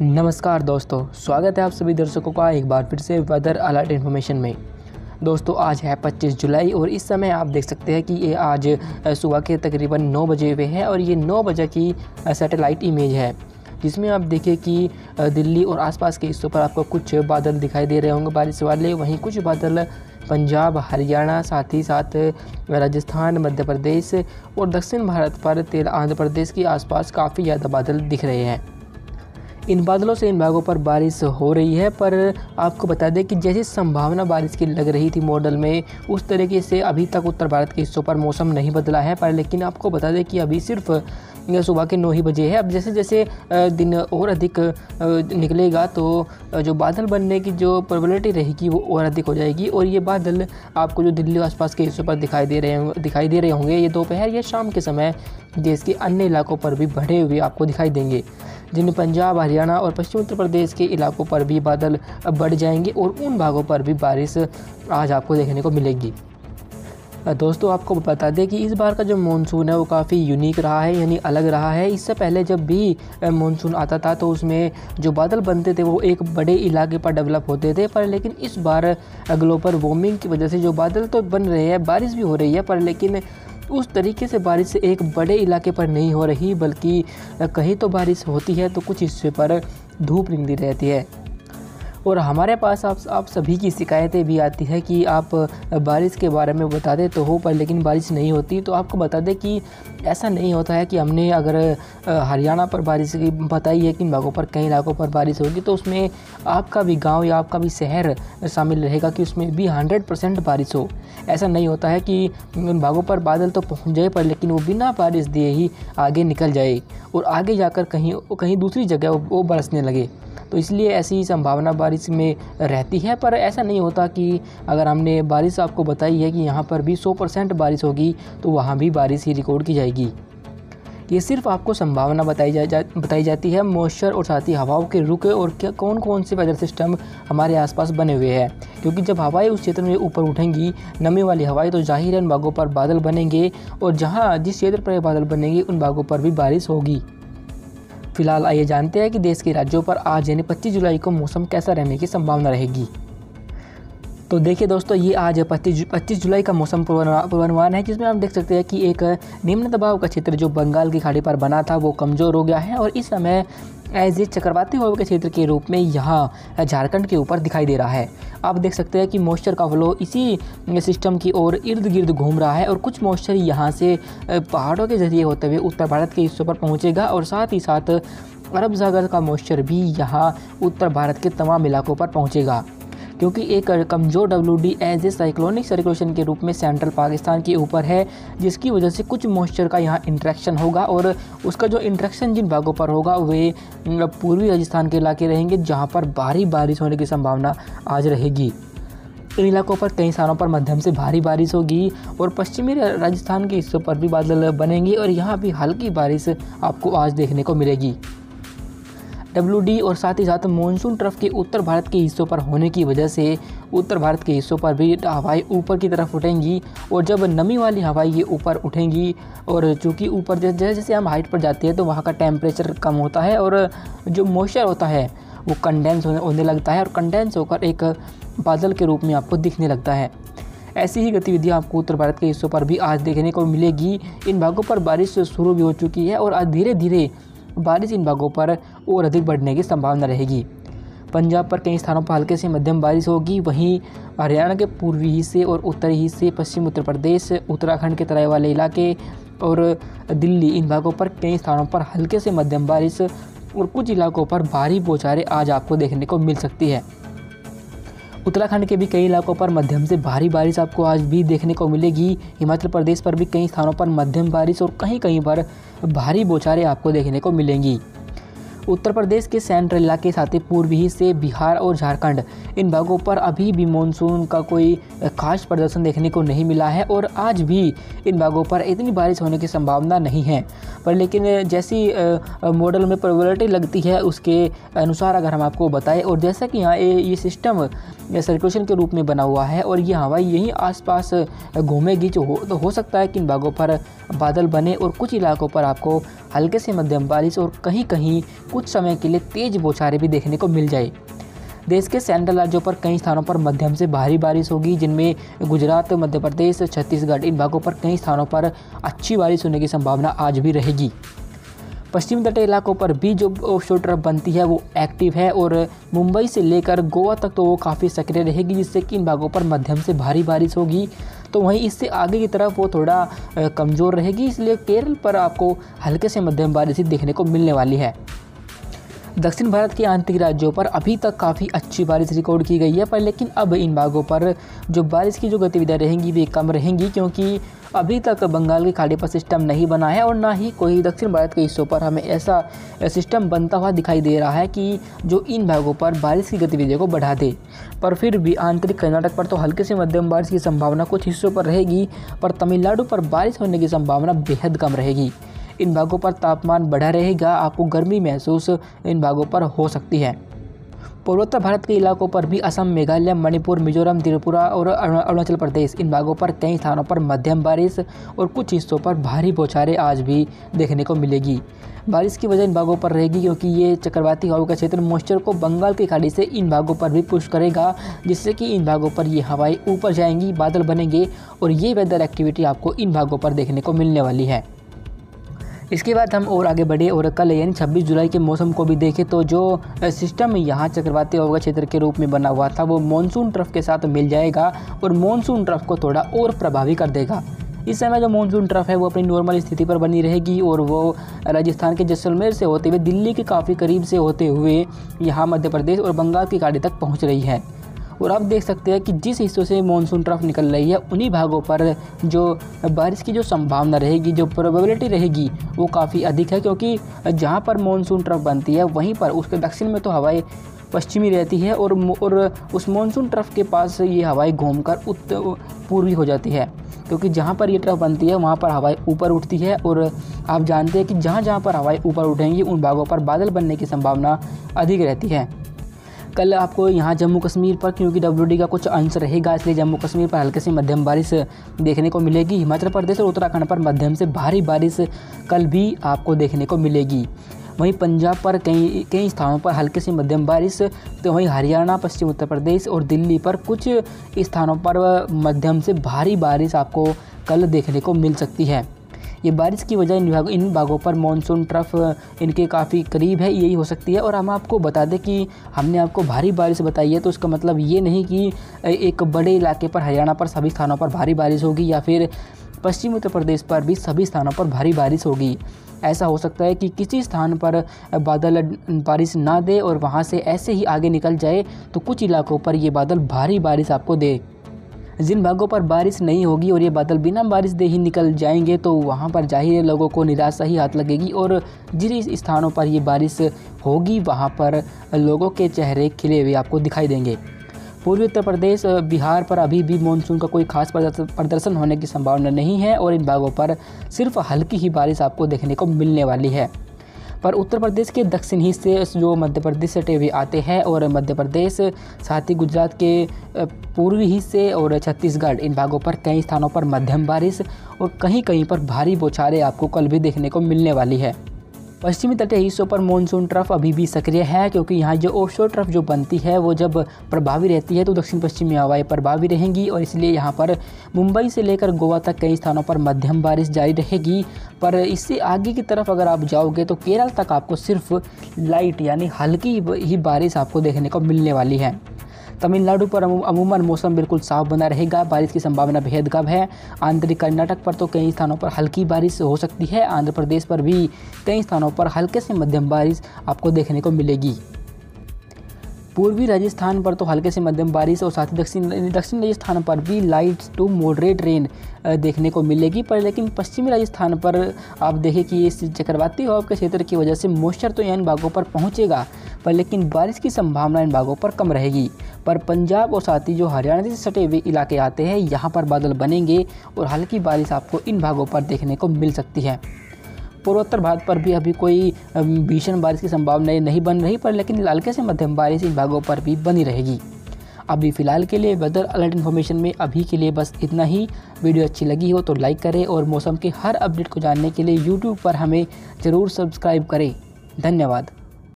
नमस्कार दोस्तों, स्वागत है आप सभी दर्शकों का एक बार फिर से वेदर अलर्ट इन्फॉर्मेशन में। दोस्तों आज है 25 जुलाई और इस समय आप देख सकते हैं कि ये आज सुबह के तकरीबन 9 बजे हुए हैं और ये 9 बजे की सैटेलाइट इमेज है, जिसमें आप देखिए कि दिल्ली और आसपास के हिस्सों पर आपको कुछ बादल दिखाई दे रहे होंगे बारिश वाले। वहीं कुछ बादल पंजाब, हरियाणा, साथ ही साथ राजस्थान, मध्य प्रदेश और दक्षिण भारत पर आंध्र प्रदेश के आसपास काफ़ी ज़्यादा बादल दिख रहे हैं। इन बादलों से इन भागों पर बारिश हो रही है, पर आपको बता दें कि जैसी संभावना बारिश की लग रही थी मॉडल में, उस तरीके से अभी तक उत्तर भारत के हिस्सों पर मौसम नहीं बदला है। पर लेकिन आपको बता दें कि अभी सिर्फ सुबह के 9 ही बजे है। अब जैसे जैसे दिन और अधिक निकलेगा तो जो बादल बनने की जो प्रोबेबिलिटी रहेगी वो और अधिक हो जाएगी और ये बादल आपको जो दिल्ली आसपास के हिस्सों पर दिखाई दे रहे होंगे, ये दोपहर या शाम के समय देश के अन्य इलाकों पर भी बढ़े हुए आपको दिखाई देंगे, जिनमें पंजाब, हरियाणा और पश्चिम उत्तर प्रदेश के इलाकों पर भी बादल बढ़ जाएंगे और उन भागों पर भी बारिश आज आपको देखने को मिलेगी। दोस्तों आपको बता दें कि इस बार का जो मानसून है वो काफ़ी यूनिक रहा है, यानी अलग रहा है। इससे पहले जब भी मानसून आता था तो उसमें जो बादल बनते थे वो एक बड़े इलाके पर डेवलप होते थे, पर लेकिन इस बार ग्लोबल वार्मिंग की वजह से जो बादल तो बन रहे हैं, बारिश भी हो रही है, पर लेकिन उस तरीके से बारिश एक बड़े इलाके पर नहीं हो रही, बल्कि कहीं तो बारिश होती है तो कुछ हिस्से पर धूप निकली रहती है। और हमारे पास आप सभी की शिकायतें भी आती है कि आप बारिश के बारे में बताते तो हो, पर लेकिन बारिश नहीं होती। तो आपको बता दें कि ऐसा नहीं होता है कि हमने अगर हरियाणा पर बारिश की बताई है कि भागों पर कई इलाकों पर बारिश होगी तो उसमें आपका भी गांव या आपका भी शहर शामिल रहेगा कि उसमें भी 100% बारिश हो। ऐसा नहीं होता है कि उन भागों पर बादल तो पहुँच जाए पर लेकिन वो बिना बारिश दिए ही आगे निकल जाए और आगे जाकर कहीं दूसरी जगह वो बरसने लगे। तो इसलिए ऐसी संभावना बारिश में रहती है, पर ऐसा नहीं होता कि अगर हमने बारिश आपको बताई है कि यहाँ पर भी 100% बारिश होगी तो वहाँ भी बारिश ही रिकॉर्ड की जाएगी। ये सिर्फ आपको संभावना बताई जाती है मॉइस्चर और साथ ही हवाओं के रुख और कौन कौन से वेदर सिस्टम हमारे आसपास बने हुए हैं, क्योंकि जब हवाएं उस क्षेत्र में ऊपर उठेंगी, नमी वाली हवाएं, तो जाहिर है उन भागों पर बादल बनेंगे और जिस क्षेत्र पर बादल बनेंगे उन भागों पर भी बारिश होगी। फिलहाल आइए जानते हैं कि देश के राज्यों पर आज यानी 25 जुलाई को मौसम कैसा रहने की संभावना रहेगी। तो देखिए दोस्तों, ये आज 25 जुलाई का मौसम पूर्वानुमान है, जिसमें आप देख सकते हैं कि एक निम्न दबाव का क्षेत्र जो बंगाल की खाड़ी पर बना था वो कमज़ोर हो गया है और इस समय एज ए चक्रवाती हवा के क्षेत्र के रूप में यहाँ झारखंड के ऊपर दिखाई दे रहा है। आप देख सकते हैं कि मॉइस्चर का फ्लो इसी सिस्टम की ओर इर्द गिर्द घूम रहा है और कुछ मॉइस्चर यहाँ से पहाड़ों के जरिए होते हुए उत्तर भारत के हिस्सों पर पहुँचेगा और साथ ही साथ अरब सागर का मॉइस्चर भी यहाँ उत्तर भारत के तमाम इलाकों पर पहुँचेगा, क्योंकि एक कमज़ोर WD as a cyclonic circulation के रूप में सेंट्रल पाकिस्तान के ऊपर है, जिसकी वजह से कुछ मॉइस्चर का यहाँ इंट्रैक्शन होगा और उसका जो इंट्रैक्शन जिन भागों पर होगा वे पूर्वी राजस्थान के इलाके रहेंगे, जहाँ पर भारी बारिश होने की संभावना आज रहेगी। इन इलाकों पर कई स्थानों पर मध्यम से भारी बारिश होगी और पश्चिमी राजस्थान के हिस्सों पर भी बादल बनेंगे और यहाँ भी हल्की बारिश आपको आज देखने को मिलेगी। WD और साथ ही साथ मानसून ट्रफ के उत्तर भारत के हिस्सों पर होने की वजह से उत्तर भारत के हिस्सों पर भी हवाएं ऊपर की तरफ उठेंगी और जब नमी वाली हवाएं ये ऊपर उठेंगी और चूँकि ऊपर जैसे जैसे हम हाइट पर जाते हैं तो वहाँ का टेम्परेचर कम होता है और जो मॉइस्चर होता है वो कंडेंस होने लगता है और कंडेंस होकर एक बादल के रूप में आपको दिखने लगता है। ऐसी ही गतिविधियाँ आपको उत्तर भारत के हिस्सों पर भी आज देखने को मिलेगी। इन भागों पर बारिश शुरू भी हो चुकी है और आज धीरे धीरे बारिश इन भागों पर और अधिक बढ़ने की संभावना रहेगी। पंजाब पर कई स्थानों पर हल्के से मध्यम बारिश होगी। वहीं हरियाणा के पूर्वी हिस्से और उत्तरी हिस्से, पश्चिम उत्तर प्रदेश, उत्तराखंड के तराई वाले इलाके और दिल्ली, इन भागों पर कई स्थानों पर हल्के से मध्यम बारिश और कुछ इलाकों पर भारी बौछारें आज आपको देखने को मिल सकती है। उत्तराखंड के भी कई इलाकों पर मध्यम से भारी बारिश आपको आज भी देखने को मिलेगी। हिमाचल प्रदेश पर भी कई स्थानों पर मध्यम बारिश और कहीं कहीं पर भारी बौछारें आपको देखने को मिलेंगी। उत्तर प्रदेश के सेंट्रल इलाके साथ ही पूर्वी हिस्से, बिहार और झारखंड, इन भागों पर अभी भी मानसून का कोई खास प्रदर्शन देखने को नहीं मिला है और आज भी इन भागों पर इतनी बारिश होने की संभावना नहीं है। पर लेकिन जैसी मॉडल में प्रोबेबिलिटी लगती है उसके अनुसार अगर हम आपको बताएं और जैसा कि यहाँ ये सिस्टम सर्कुलेशन के रूप में बना हुआ है और ये हवा यहीं आसपास घूमेगी, तो हो सकता है कि इन भागों पर बादल बने और कुछ इलाकों पर आपको हल्के से मध्यम बारिश और कहीं कहीं कुछ समय के लिए तेज बौछारें भी देखने को मिल जाए। देश के सेंट्रल राज्यों पर कई स्थानों पर मध्यम से भारी बारिश होगी, जिनमें गुजरात, मध्य प्रदेश, छत्तीसगढ़, इन भागों पर कई स्थानों पर अच्छी बारिश होने की संभावना आज भी रहेगी। पश्चिमी तटीय इलाकों पर भी जो ऑफशोर ट्रफ बनती है वो एक्टिव है और मुंबई से लेकर गोवा तक तो वो काफ़ी सक्रिय रहेगी, जिससे कि इन भागों पर मध्यम से भारी बारिश होगी। तो वहीं इससे आगे की तरफ वो थोड़ा कमज़ोर रहेगी, इसलिए केरल पर आपको हल्के से मध्यम बारिश ही देखने को मिलने वाली है। दक्षिण भारत के आंतरिक राज्यों पर अभी तक काफ़ी अच्छी बारिश रिकॉर्ड की गई है, पर लेकिन अब इन भागों पर जो बारिश की जो गतिविधियाँ रहेंगी वे कम रहेंगी, क्योंकि अभी तक बंगाल की खाड़ी पर सिस्टम नहीं बना है और ना ही कोई दक्षिण भारत के हिस्सों पर हमें ऐसा सिस्टम बनता हुआ दिखाई दे रहा है कि जो इन भागों पर बारिश की गतिविधियों को बढ़ा दे। पर फिर भी आंतरिक कर्नाटक पर तो हल्के से मध्यम बारिश की संभावना कुछ हिस्सों पर रहेगी, पर तमिलनाडु पर बारिश होने की संभावना बेहद कम रहेगी। इन भागों पर तापमान बढ़ा रहेगा, आपको गर्मी महसूस इन भागों पर हो सकती है। पूर्वोत्तर भारत के इलाकों पर भी असम, मेघालय, मणिपुर, मिजोरम, त्रिपुरा और अरुणाचल प्रदेश, इन भागों पर कई स्थानों पर मध्यम बारिश और कुछ हिस्सों पर भारी बौछारें आज भी देखने को मिलेगी। बारिश की वजह इन भागों पर रहेगी क्योंकि ये चक्रवाती हवा का क्षेत्र मॉइस्चर को बंगाल की खाड़ी से इन भागों पर भी पुश करेगा, जिससे कि इन भागों पर ये हवाएं ऊपर जाएंगी, बादल बनेंगे और ये वेदर एक्टिविटी आपको इन भागों पर देखने को मिलने वाली है। इसके बाद हम और आगे बढ़े और कल यानी 26 जुलाई के मौसम को भी देखें तो जो सिस्टम यहाँ चक्रवाती हवा क्षेत्र के रूप में बना हुआ था वो मॉनसून ट्रफ के साथ मिल जाएगा और मॉनसून ट्रफ को थोड़ा और प्रभावी कर देगा। इस समय जो मॉनसून ट्रफ है वो अपनी नॉर्मल स्थिति पर बनी रहेगी और वो राजस्थान के जैसलमेर से होते हुए दिल्ली के काफ़ी करीब से होते हुए यहाँ मध्य प्रदेश और बंगाल की खाड़ी तक पहुँच रही है। और आप देख सकते हैं कि जिस हिस्सों से मॉनसून ट्रफ निकल रही है उन्हीं भागों पर जो बारिश की जो संभावना रहेगी, जो प्रोबेबिलिटी रहेगी वो काफ़ी अधिक है, क्योंकि जहां पर मॉनसून ट्रफ बनती है वहीं पर उसके दक्षिण में तो हवाएं पश्चिमी रहती है और उस मॉनसून ट्रफ के पास ये हवाएं घूमकर पूर्वी हो जाती है, क्योंकि जहाँ पर ये ट्रफ बनती है वहाँ पर हवाएं ऊपर उठती है और आप जानते हैं कि जहाँ पर हवाएं ऊपर उठेंगी उन भागों पर बादल बनने की संभावना अधिक रहती है। कल आपको यहाँ जम्मू कश्मीर पर क्योंकि WD का कुछ अंश रहेगा, इसलिए जम्मू कश्मीर पर हल्के से मध्यम बारिश देखने को मिलेगी। हिमाचल प्रदेश और उत्तराखंड पर मध्यम से भारी बारिश कल भी आपको देखने को मिलेगी। वहीं पंजाब पर कई स्थानों पर हल्के से मध्यम बारिश, तो वहीं हरियाणा, पश्चिम उत्तर प्रदेश और दिल्ली पर कुछ स्थानों पर मध्यम से भारी बारिश आपको कल देखने को मिल सकती है। ये बारिश की वजह इन भागों पर मॉनसून ट्रफ इनके काफ़ी करीब है, यही हो सकती है। और हम आपको बता दें कि हमने आपको भारी बारिश बताई है तो उसका मतलब ये नहीं कि एक बड़े इलाके पर हरियाणा पर सभी स्थानों पर भारी बारिश होगी या फिर पश्चिमी उत्तर प्रदेश पर भी सभी स्थानों पर भारी बारिश होगी। ऐसा हो सकता है कि किसी स्थान पर बादल बारिश ना दे और वहाँ से ऐसे ही आगे निकल जाए तो कुछ इलाकों पर ये बादल भारी बारिश आपको दे। जिन भागों पर बारिश नहीं होगी और ये बादल बिना बारिश दे ही निकल जाएंगे तो वहाँ पर जाहिर लोगों को निराशा ही हाथ लगेगी और जिन स्थानों पर ये बारिश होगी वहाँ पर लोगों के चेहरे खिले हुए आपको दिखाई देंगे। पूर्वी उत्तर प्रदेश, बिहार पर अभी भी मानसून का कोई खास प्रदर्शन होने की संभावना नहीं है और इन भागों पर सिर्फ हल्की ही बारिश आपको देखने को मिलने वाली है। पर उत्तर प्रदेश के दक्षिण हिस्से जो मध्य प्रदेश से सटे हुए आते हैं और मध्य प्रदेश साथ ही गुजरात के पूर्वी हिस्से और छत्तीसगढ़, इन भागों पर कई स्थानों पर मध्यम बारिश और कहीं कहीं पर भारी बौछारें आपको कल भी देखने को मिलने वाली है। पश्चिमी तटीय हिस्सों पर मॉनसून ट्रफ अभी भी सक्रिय है, क्योंकि यहाँ जो ऑफशोर ट्रफ जो बनती है वो जब प्रभावी रहती है तो दक्षिण पश्चिमी हवाएं प्रभावी रहेंगी और इसलिए यहाँ पर मुंबई से लेकर गोवा तक कई स्थानों पर मध्यम बारिश जारी रहेगी। पर इससे आगे की तरफ अगर आप जाओगे तो केरल तक आपको सिर्फ लाइट यानी हल्की ही बारिश आपको देखने को मिलने वाली है। तमिलनाडु पर अमूमन मौसम बिल्कुल साफ बना रहेगा, बारिश की संभावना बेहद कम है। आंतरिक कर्नाटक पर तो कई स्थानों पर हल्की बारिश हो सकती है। आंध्र प्रदेश पर भी कई स्थानों पर हल्के से मध्यम बारिश आपको देखने को मिलेगी। पूर्वी राजस्थान पर तो हल्के से मध्यम बारिश और साथ ही दक्षिण राजस्थान पर भी लाइट टू मॉडरेट रेन देखने को मिलेगी। पर लेकिन पश्चिमी राजस्थान पर आप देखें कि इस चक्रवाती हवा के क्षेत्र की वजह से मॉइस्चर तो इन भागों पर पहुंचेगा, पर लेकिन बारिश की संभावना इन भागों पर कम रहेगी। पर पंजाब और साथ ही जो हरियाणा से सटे हुए इलाके आते हैं यहाँ पर बादल बनेंगे और हल्की बारिश आपको इन भागों पर देखने को मिल सकती है। पूर्वोत्तर भारत पर भी अभी कोई भीषण बारिश की संभावना नहीं बन रही, पर लेकिन हल्के से मध्यम बारिश इन भागों पर भी बनी रहेगी। अभी फ़िलहाल के लिए वेदर अलर्ट इन्फॉर्मेशन में अभी के लिए बस इतना ही। वीडियो अच्छी लगी हो तो लाइक करें और मौसम के हर अपडेट को जानने के लिए यूट्यूब पर हमें ज़रूर सब्सक्राइब करें। धन्यवाद।